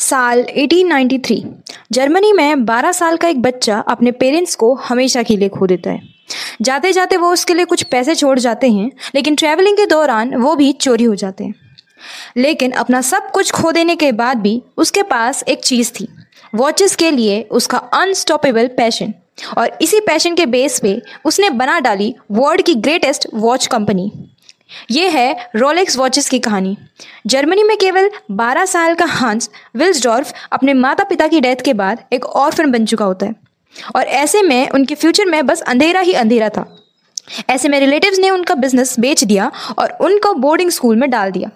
साल 1893 जर्मनी में 12 साल का एक बच्चा अपने पेरेंट्स को हमेशा के लिए खो देता है। जाते जाते वो उसके लिए कुछ पैसे छोड़ जाते हैं, लेकिन ट्रैवलिंग के दौरान वो भी चोरी हो जाते हैं। लेकिन अपना सब कुछ खो देने के बाद भी उसके पास एक चीज़ थी, वॉचेस के लिए उसका अनस्टॉपेबल पैशन। और इसी पैशन के बेस पे उसने बना डाली वर्ल्ड की ग्रेटेस्ट वॉच कंपनी। ये है रोलेक्स वॉचेस की कहानी। जर्मनी में केवल 12 साल का हांस विल्सडॉर्फ अपने माता पिता की डेथ के बाद एक ऑर्फन बन चुका होता है, और ऐसे में उनके फ्यूचर में बस अंधेरा ही अंधेरा था। ऐसे में रिलेटिव्स ने उनका बिजनेस बेच दिया और उनको बोर्डिंग स्कूल में डाल दिया।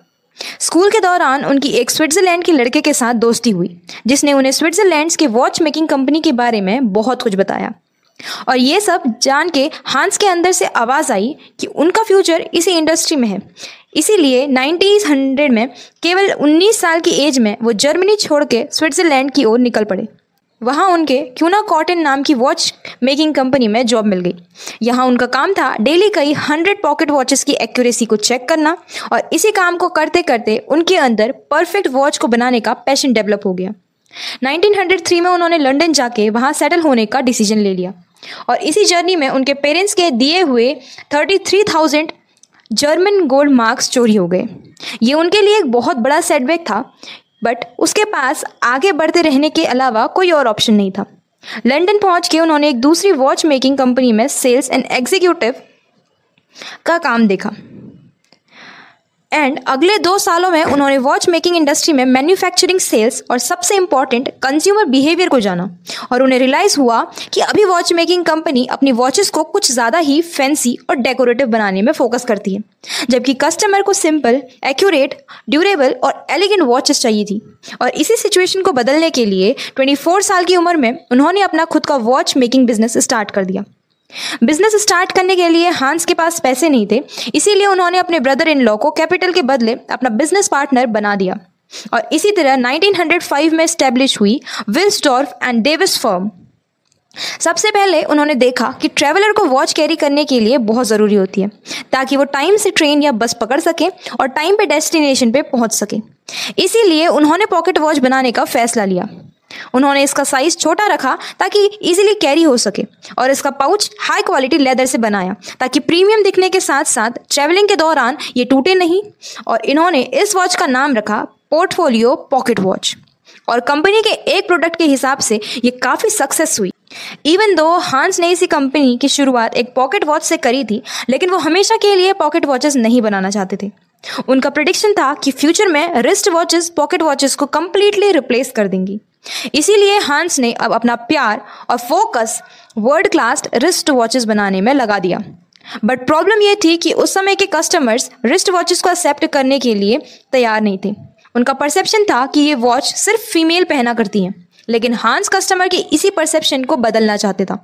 स्कूल के दौरान उनकी एक स्विट्जरलैंड के लड़के के साथ दोस्ती हुई, जिसने उन्हें स्विट्जरलैंड के वॉच मेकिंग कंपनी के बारे में बहुत कुछ बताया। और ये सब जान के हांस के अंदर से आवाज़ आई कि उनका फ्यूचर इसी इंडस्ट्री में है। इसीलिए 1900 में केवल 19 साल की एज में वो जर्मनी छोड़ के स्विट्जरलैंड की ओर निकल पड़े। वहाँ उनके क्यूना कॉटन नाम की वॉच मेकिंग कंपनी में जॉब मिल गई। यहाँ उनका काम था डेली कई 100 पॉकेट वॉचेस की एक्यूरेसी को चेक करना, और इसी काम को करते करते उनके अंदर परफेक्ट वॉच को बनाने का पैशन डेवलप हो गया। 1903 में उन्होंने लंदन जाके वहाँ सेटल होने का डिसीजन ले लिया, और इसी जर्नी में उनके पेरेंट्स के दिए हुए 33,000 जर्मन गोल्ड मार्क्स चोरी हो गए। ये उनके लिए एक बहुत बड़ा सेटबैक था, बट उसके पास आगे बढ़ते रहने के अलावा कोई और ऑप्शन नहीं था। लंदन पहुंच के उन्होंने एक दूसरी वॉच मेकिंग कंपनी में सेल्स एंड एग्जीक्यूटिव का काम देखा, एंड अगले 2 सालों में उन्होंने वॉच मेकिंग इंडस्ट्री में मैन्युफैक्चरिंग, सेल्स और सबसे इम्पॉर्टेंट कंज्यूमर बिहेवियर को जाना। और उन्हें रियलाइज़ हुआ कि अभी वॉच मेकिंग कंपनी अपनी वॉचेस को कुछ ज़्यादा ही फैंसी और डेकोरेटिव बनाने में फोकस करती है, जबकि कस्टमर को सिंपल, एक्यूरेट, ड्यूरेबल और एलिगेंट वॉचेस चाहिए थी। और इसी सिचुएशन को बदलने के लिए 24 साल की उम्र में उन्होंने अपना खुद का वॉच मेकिंग बिजनेस स्टार्ट कर दिया। बिजनेस स्टार्ट करने के लिए हांस के पास पैसे नहीं थे, इसीलिए उन्होंने अपने ब्रदर इन लॉ को कैपिटल के बदले अपना बिजनेस पार्टनर बना दिया। और इसी तरह 1905 में एस्टेब्लिश हुई विल्सडॉर्फ एंड डेविस फर्म। सबसे पहले उन्होंने देखा कि ट्रैवलर को वॉच कैरी करने के लिए बहुत ज़रूरी होती है, ताकि वो टाइम से ट्रेन या बस पकड़ सके और टाइम पे डेस्टिनेशन पे पहुंच सके। इसीलिए उन्होंने पॉकेट वॉच बनाने का फैसला लिया। उन्होंने इसका साइज छोटा रखा ताकि इजीली कैरी हो सके, और इसका पाउच हाई क्वालिटी लेदर से बनाया ताकि प्रीमियम दिखने के साथ साथ ट्रैवलिंग के दौरान ये टूटे नहीं। और इन्होंने इस वॉच का नाम रखा पोर्टफोलियो पॉकेट वॉच। और कंपनी के एक प्रोडक्ट के हिसाब से ये काफ़ी सक्सेस हुई। इवन दो हांस ने इसी कंपनी की शुरुआत एक पॉकेट वॉच से करी थी, लेकिन वो हमेशा के लिए पॉकेट वॉचेस नहीं बनाना चाहते थे। उनका प्रेडिक्शन था कि फ्यूचर में रिस्ट वॉचेस पॉकेट वॉचेस को कंप्लीटली रिप्लेस कर देंगी। इसीलिए हांस ने अब अपना प्यार और focus world class wrist watches बनाने में लगा दिया। बट प्रॉब्लम ये थी कि उस समय के कस्टमर्स रिस्ट वॉचेस को एक्सेप्ट करने के लिए तैयार नहीं थे। उनका परसेप्शन था कि ये वॉच सिर्फ फीमेल पहना करती हैं, लेकिन हांस कस्टमर के इसी परसेप्शन को बदलना चाहते था।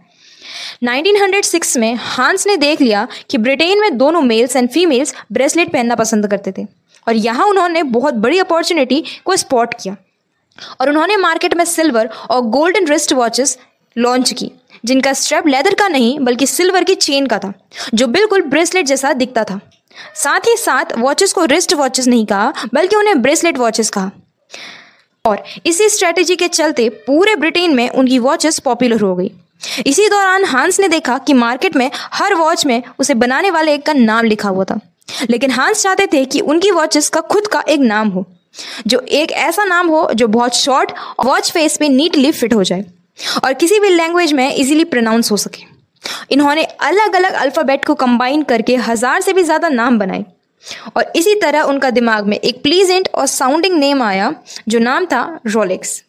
1906 में हांस ने देख लिया कि ब्रिटेन में दोनों मेल्स एंड फीमेल्स ब्रेसलेट पहनना पसंद करते थे, और यहाँ उन्होंने बहुत बड़ी अपॉर्चुनिटी को स्पॉट किया, और उन्होंने मार्केट में सिल्वर और गोल्डन रिस्ट वॉचेस लॉन्च की, जिनका स्ट्रैप लेदर का नहीं बल्कि सिल्वर की चेन का था, जो बिल्कुल ब्रेसलेट जैसा दिखता था। साथ ही साथ वॉचेस को रिस्ट वॉचेस नहीं कहा, बल्कि उन्हें ब्रेसलेट वॉचेस कहा। और इसी स्ट्रेटेजी के चलते पूरे ब्रिटेन में उनकी वॉचेस पॉपुलर हो गई। इसी दौरान हांस ने देखा कि मार्केट में हर वॉच में उसे बनाने वाले एक का नाम लिखा हुआ था, लेकिन हांस चाहते थे कि उनकी वॉचेस का खुद का एक नाम हो, जो एक ऐसा नाम हो जो बहुत शॉर्ट वॉच फेस पे नीटली फिट हो जाए और किसी भी लैंग्वेज में इजीली प्रोनाउंस हो सके। इन्होंने अलग अलग अल्फ़ाबेट को कंबाइन करके 1000 से भी ज़्यादा नाम बनाए, और इसी तरह उनका दिमाग में एक प्लीजेंट और साउंडिंग नेम आया, जो नाम था रोलेक्स।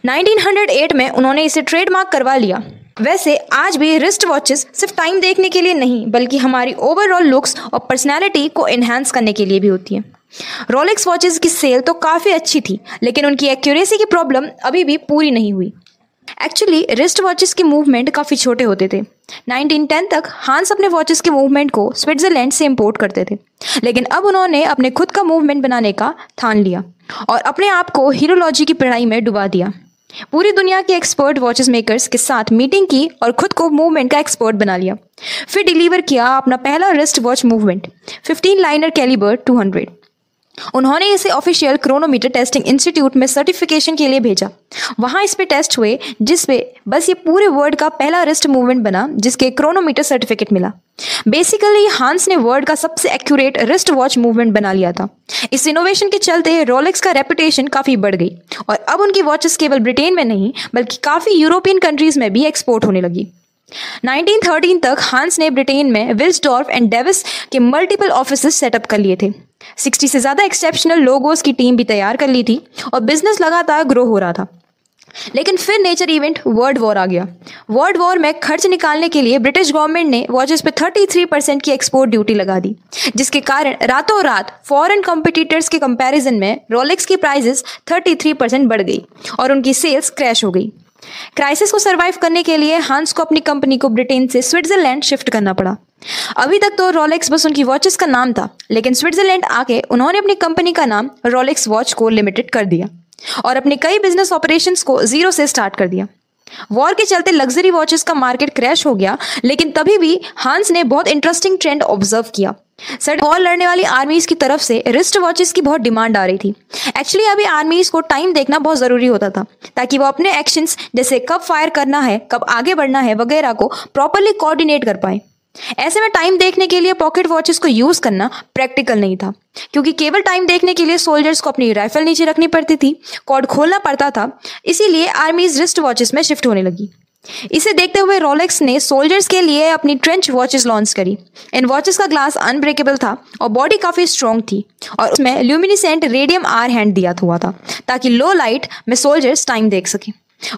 1908 में उन्होंने इसे ट्रेडमार्क करवा लिया। वैसे आज भी रिस्ट वॉचेस सिर्फ टाइम देखने के लिए नहीं, बल्कि हमारी ओवरऑल लुक्स और पर्सनैलिटी को एनहांस करने के लिए भी होती है। रोलेक्स वॉचेस की सेल तो काफ़ी अच्छी थी, लेकिन उनकी एक्यूरेसी की प्रॉब्लम अभी भी पूरी नहीं हुई। एक्चुअली रिस्ट वॉचेस के मूवमेंट काफ़ी छोटे होते थे। 1910 तक हांस अपने वॉचेस के मूवमेंट को स्विट्जरलैंड से इंपोर्ट करते थे, लेकिन अब उन्होंने अपने खुद का मूवमेंट बनाने का ठान लिया और अपने आप को हीरोलॉजी की पढ़ाई में डुबा दिया। पूरी दुनिया के एक्सपर्ट वॉचेस मेकर्स के साथ मीटिंग की और खुद को मूवमेंट का एक्सपर्ट बना लिया। फिर डिलीवर किया अपना पहला wrist watch movement 15 liner calibre 200। उन्होंने इसे ऑफिशियल क्रोनोमीटर टेस्टिंग इंस्टीट्यूट में सर्टिफिकेशन के लिए भेजा। वहां इस पे टेस्ट हुए, जिस पे बस ये पूरे वर्ल्ड का पहला रिस्ट मूवमेंट बना जिसके क्रोनोमीटर सर्टिफिकेट मिला। बेसिकली हांस ने वर्ल्ड का सबसे एक्यूरेट रिस्ट वॉच मूवमेंट बना लिया था। इस इनोवेशन के चलते रोलेक्स का रेपुटेशन काफी बढ़ गई और अब उनकी वॉचेस केवल ब्रिटेन में नहीं बल्कि काफी यूरोपियन कंट्रीज में भी एक्सपोर्ट होने लगी। 1913 तक हांस ने ब्रिटेन में विल्सडॉर्फ एंड डेविस के मल्टीपल ऑफिसेस सेटअप कर लिए थे। 60 से ज्यादा एक्सेप्शनल लोगोस की टीम भी तैयार कर ली थी और बिजनेस लगातार ग्रो हो रहा था। लेकिन फिर नेचर इवेंट वर्ल्ड वॉर आ गया। वर्ल्ड वॉर में खर्च निकालने के लिए ब्रिटिश गवर्नमेंट ने वॉचेस पे 33% की एक्सपोर्ट ड्यूटी लगा दी, जिसके कारण रातों रात फॉरेन कॉम्पिटिटर्स के कंपैरिजन में रोलेक्स की प्राइसेस 33% बढ़ गई और उनकी सेल्स क्रैश हो गई। क्राइसिस को सरवाइव करने के लिए हांस को अपनी कंपनी को ब्रिटेन से स्विट्जरलैंड शिफ्ट करना पड़ा। अभी तक तो रोलेक्स बस उनकी वॉचेस का नाम था, लेकिन स्विट्जरलैंड आके उन्होंने अपनी कंपनी का नाम रोलेक्स वॉच को लिमिटेड कर दिया और अपने कई बिजनेस ऑपरेशंस को जीरो से स्टार्ट कर दिया। वॉर के चलते लग्जरी वॉचेस का मार्केट क्रैश हो गया, लेकिन तभी भी हांस ने बहुत इंटरेस्टिंग ट्रेंड ऑब्जर्व किया। सर वॉर लड़ने वाली आर्मीज की तरफ से रिस्ट वॉचेस की बहुत डिमांड आ रही थी। एक्चुअली अभी आर्मीज को टाइम देखना बहुत जरूरी होता था ताकि वो अपने एक्शंस जैसे कब फायर करना है, कब आगे बढ़ना है वगैरह को प्रॉपरली कोऑर्डिनेट कर पाए। ऐसे में टाइम देखने के लिए पॉकेट वॉचेस को यूज करना प्रैक्टिकल नहीं था, क्योंकि केवल टाइम देखने के लिए सोल्जर्स को अपनी राइफल नीचे रखनी पड़ती थी, कॉर्ड खोलना पड़ता था। इसीलिए आर्मीज रिस्ट वॉचेस में शिफ्ट होने लगी। इसे देखते हुए रोलेक्स ने सोल्जर्स के लिए अपनी ट्रेंच वॉचेस लॉन्च करी। इन वॉचेस का ग्लास अनब्रेकेबल था और बॉडी काफी स्ट्रॉन्ग थी और उसमें ल्यूमिनिसेंट रेडियम आर हैंड दिया हुआ था ताकि लो लाइट में सोल्जर्स टाइम देख सके।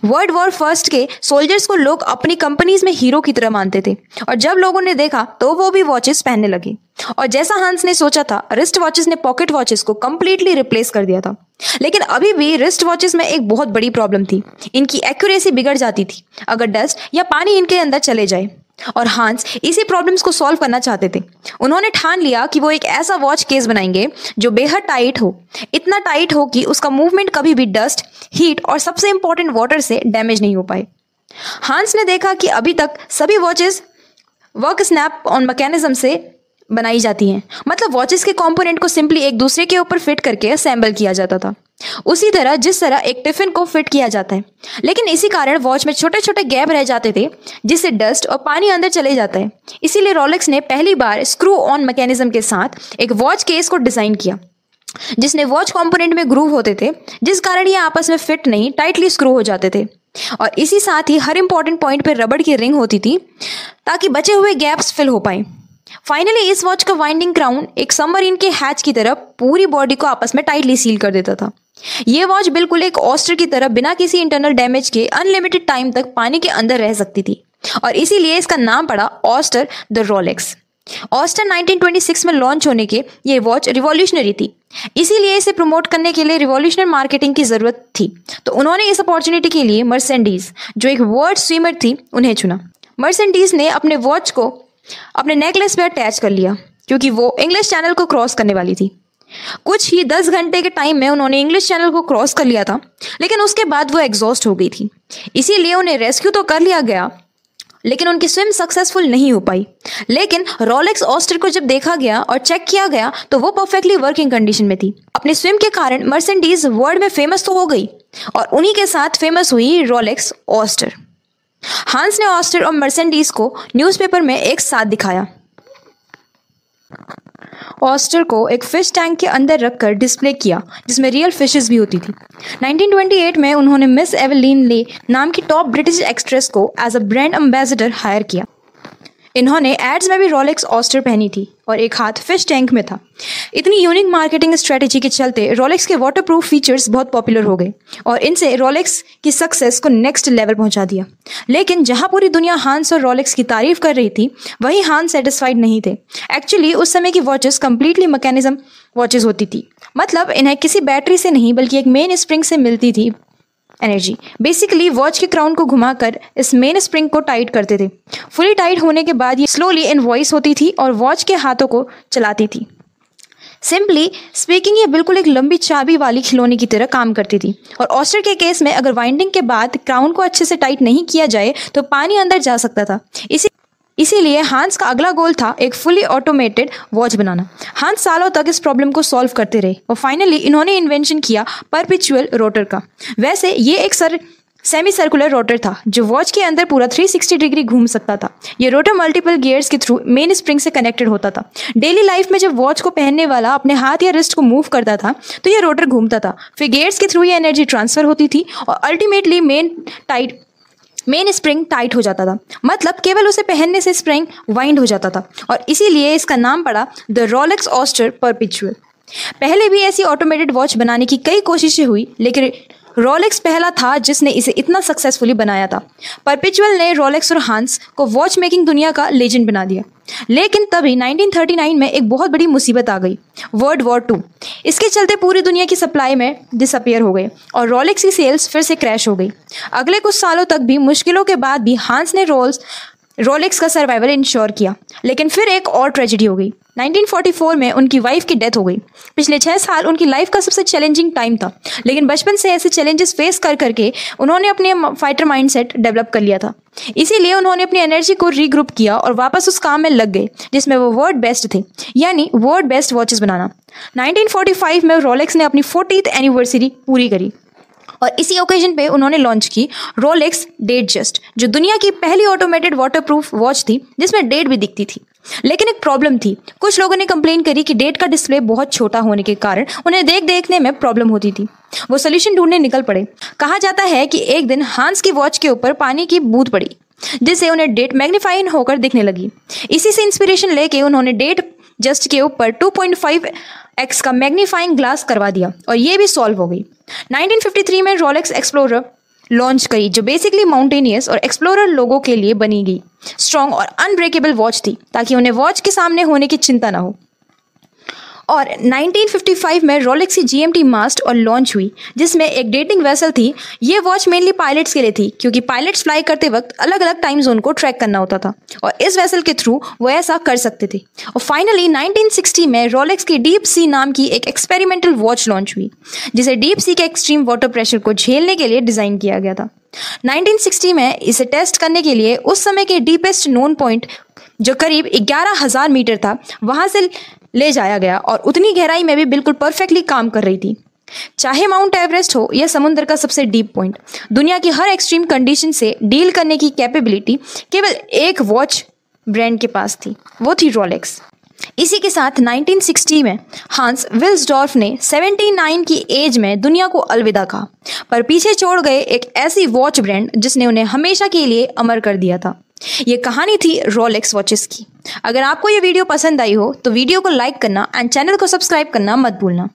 वर्ल्ड वॉर फर्स्ट के सोल्जर्स को लोग अपनी कंपनीज में हीरो की तरह मानते थे और जब लोगों ने देखा तो वो भी वॉचेस पहनने लगे। और जैसा हांस ने सोचा था, रिस्ट वॉचेस ने पॉकेट वॉचेस को कंप्लीटली रिप्लेस कर दिया था। लेकिन अभी भी रिस्ट वॉचेस में एक बहुत बड़ी प्रॉब्लम थी, इनकी एक्यूरेसी बिगड़ जाती थी अगर डस्ट या पानी इनके अंदर चले जाए। और हांस इसी प्रॉब्लम्स को सॉल्व करना चाहते थे। उन्होंने ठान लिया कि वो एक ऐसा वॉच केस बनाएंगे जो बेहद टाइट हो, इतना टाइट हो कि उसका मूवमेंट कभी भी डस्ट, हीट और सबसे इंपॉर्टेंट वाटर से डैमेज नहीं हो पाए। हांस ने देखा कि अभी तक सभी watches work snap on mechanism से बनाई जाती हैं, मतलब वॉचेस के कंपोनेंट को सिंपली एक दूसरे के ऊपर फिट करके असेंबल किया जाता था, उसी तरह जिस तरह एक टिफिन को फिट किया जाता है। लेकिन इसी कारण वॉच में छोटे छोटे गैप रह जाते थे जिससे डस्ट और पानी अंदर चले जाता है। इसीलिए रोलेक्स ने पहली बार स्क्रू ऑन मैकेनिज्म के साथ एक वॉच केस को डिजाइन किया जिसने वॉच कंपोनेंट में ग्रूव होते थे, जिस कारण ये आपस में फिट नहीं टाइटली स्क्रू हो जाते थे। और इसी साथ ही हर इंपॉर्टेंट पॉइंट पर रबड़ की रिंग होती थी ताकि बचे हुए गैप्स फिल हो पाए। फाइनली इस वॉच का वाइंडिंग क्राउन एक सबमरीन के हैच की तरह पूरी बॉडी को आपस में टाइटली सील कर देता था। ये वॉच बिल्कुल एक ऑस्टर की तरह बिना किसी इंटरनल डैमेज के अनलिमिटेड टाइम तक पानी के अंदर रह सकती थी और इसीलिए इसका नाम पड़ा ऑस्टर द रोलेक्स। ऑस्टर 1926 में लॉन्च होने के ये वॉच रिवॉल्यूशनरी थी, इसीलिए इसे प्रमोट करने के लिए रिवॉल्यूशनरी मार्केटिंग की जरूरत थी। तो उन्होंने इस अपॉर्चुनिटी के लिए मर्सेडीज, जो एक वर्ल्ड स्विमर थी, उन्हें चुना। मर्सेडीज ने अपने वॉच को अपने नेकलेस पे अटैच कर लिया क्योंकि वो इंग्लिश चैनल को क्रॉस करने वाली थी। कुछ ही 10 घंटे के टाइम में उन्होंने इंग्लिश चैनल को क्रॉस कर लिया था, लेकिन उसके बाद वो एग्जॉस्ट हो गई थी। इसीलिए उन्हें रेस्क्यू तो कर लिया गया, लेकिन उनकी स्विम सक्सेसफुल नहीं हो पाई। लेकिन रोलेक्स ऑस्टर को जब देखा गया और चेक किया गया तो वो परफेक्टली वर्किंग कंडीशन में थी। अपने स्विम के कारण मर्सेडीज वर्ल्ड में फेमस तो हो गई और उन्हीं के साथ फेमस हुई रोलेक्स ऑस्टर। हांस ने ऑस्टर और मर्सेडीज को न्यूज़पेपर में एक साथ दिखाया। ऑस्टर को एक फिश टैंक के अंदर रखकर डिस्प्ले किया जिसमें रियल फिशेस भी होती थी। 1928 में उन्होंने मिस एवेलिन ले नाम की टॉप ब्रिटिश एक्ट्रेस को as a brand ambassador hire किया। इन्होंने एड्स में भी रोलेक्स ऑस्टर पहनी थी और एक हाथ फिश टैंक में था। इतनी यूनिक मार्केटिंग स्ट्रेटेजी के चलते रोलेक्स के वाटरप्रूफ फीचर्स बहुत पॉपुलर हो गए और इनसे रोलेक्स की सक्सेस को नेक्स्ट लेवल पहुंचा दिया। लेकिन जहां पूरी दुनिया हांस और रोलेक्स की तारीफ कर रही थी, वहीं हांस सेटिस्फाइड नहीं थे। एक्चुअली उस समय की वॉचेस कंप्लीटली मैकेनिज्म वॉचेस होती थी, मतलब इन्हें किसी बैटरी से नहीं बल्कि एक मेन स्प्रिंग से मिलती थी एनर्जी। बेसिकली वॉच के क्राउन को घुमाकर इस मेन स्प्रिंग को टाइट करते थे। फुली टाइट होने के बाद ये स्लोली इनवॉइस होती थी और वॉच के हाथों को चलाती थी। सिंपली स्पीकिंग ये बिल्कुल एक लंबी चाबी वाली खिलौने की तरह काम करती थी। और ऑस्टर के केस में अगर वाइंडिंग के बाद क्राउन को अच्छे से टाइट नहीं किया जाए तो पानी अंदर जा सकता था। इसीलिए हांस का अगला गोल था एक फुली ऑटोमेटेड वॉच बनाना। हांस सालों तक इस प्रॉब्लम को सॉल्व करते रहे और फाइनली इन्होंने इन्वेंशन किया परपेचुअल रोटर का। वैसे ये एक सेमी सर्कुलर रोटर था जो वॉच के अंदर पूरा 360 डिग्री घूम सकता था। ये रोटर मल्टीपल गियर्स के थ्रू मेन स्प्रिंग से कनेक्टेड होता था। डेली लाइफ में जब वॉच को पहनने वाला अपने हाथ या रिस्ट को मूव करता था तो ये रोटर घूमता था, फिर गियर्स के थ्रू ये एनर्जी ट्रांसफर होती थी और अल्टीमेटली मेन स्प्रिंग टाइट हो जाता था। मतलब केवल उसे पहनने से स्प्रिंग वाइंड हो जाता था और इसीलिए इसका नाम पड़ा द रोलेक्स ऑस्टर परपेचुअल। पहले भी ऐसी ऑटोमेटेड वॉच बनाने की कई कोशिशें हुई लेकिन रोलेक्स पहला था जिसने इसे इतना सक्सेसफुली बनाया था। परपेचुअल ने रोलेक्स और हांस को वॉच मेकिंग दुनिया का लेजेंड बना दिया। लेकिन तभी 1939 में एक बहुत बड़ी मुसीबत आ गई, वर्ल्ड वॉर 2। इसके चलते पूरी दुनिया की सप्लाई में डिसअपियर हो गए और रोलेक्स की सेल्स फिर से क्रैश हो गई। अगले कुछ सालों तक भी मुश्किलों के बाद भी हांस ने रोलेक्स का सर्वाइवल इंश्योर किया। लेकिन फिर एक और ट्रेजेडी हो गई। 1944 में उनकी वाइफ की डेथ हो गई। पिछले 6 साल उनकी लाइफ का सबसे चैलेंजिंग टाइम था, लेकिन बचपन से ऐसे चैलेंजेस फेस कर करके उन्होंने अपने फाइटर माइंडसेट डेवलप कर लिया था। इसीलिए उन्होंने अपनी एनर्जी को रीग्रुप किया और वापस उस काम में लग गए जिसमें वो वर्ल्ड बेस्ट थे, यानी वर्ल्ड बेस्ट वॉचेस बनाना। 1945 में रोलेक्स ने अपनी 40th एनिवर्सरी पूरी करी और इसी ओकेजन पे उन्होंने लॉन्च की रोलेक्स डेटजस्ट, जो दुनिया की पहली ऑटोमेटेड वाटरप्रूफ वॉच थी जिसमें डेट भी दिखती थी। लेकिन एक प्रॉब्लम थी, कुछ लोगों ने कंप्लेन करी कि डेट का डिस्प्ले बहुत छोटा होने के कारण उन्हें देखने में प्रॉब्लम होती थी। वो सोल्यूशन ढूंढने निकल पड़े। कहा जाता है कि एक दिन हांस की वॉच के ऊपर पानी की बूंद पड़ी जिससे उन्हें डेट मैग्नीफाइन होकर दिखने लगी। इसी से इंस्पिरेशन लेके उन्होंने डेट जस्ट के ऊपर 2.5x का मैग्नीफाइंग ग्लास करवा दिया और ये भी सॉल्व हो गई। 1953 में रोलेक्स एक्सप्लोरर लॉन्च करी जो बेसिकली माउंटेनियस और एक्सप्लोरर लोगों के लिए बनी गई स्ट्रॉन्ग और अनब्रेकेबल वॉच थी ताकि उन्हें वॉच के सामने होने की चिंता ना हो। और 1955 में रोलेक्स की GMT मास्ट और लॉन्च हुई जिसमें एक डेटिंग वेसल थी। ये वॉच मेनली पायलट्स के लिए थी क्योंकि पायलट्स फ्लाई करते वक्त अलग अलग टाइम जोन को ट्रैक करना होता था और इस वेसल के थ्रू वो ऐसा कर सकते थे। और फाइनली 1960 में रोलेक्स की डीप सी नाम की एक एक्सपेरिमेंटल वॉच लॉन्च हुई जिसे डीप सी के एक्सट्रीम वाटर प्रेशर को झेलने के लिए डिज़ाइन किया गया था। 1960 में इसे टेस्ट करने के लिए उस समय के डीपेस्ट नोन पॉइंट जो करीब 11,000 मीटर था वहां से ले जाया गया और उतनी गहराई में भी बिल्कुल परफेक्टली काम कर रही थी। चाहे माउंट एवरेस्ट हो या समुद्र का सबसे डीप पॉइंट, दुनिया की हर एक्सट्रीम कंडीशन से डील करने की कैपेबिलिटी केवल एक वॉच ब्रांड के पास थी, वो थी रोलेक्स। इसी के साथ 1960 में हांस विल्सडॉर्फ ने 79 की एज में दुनिया को अलविदा कहा, पर पीछे छोड़ गए एक ऐसी वॉच ब्रांड जिसने उन्हें हमेशा के लिए अमर कर दिया था। ये कहानी थी रोलेक्स वॉचेस की। अगर आपको ये वीडियो पसंद आई हो तो वीडियो को लाइक करना एंड चैनल को सब्सक्राइब करना मत भूलना।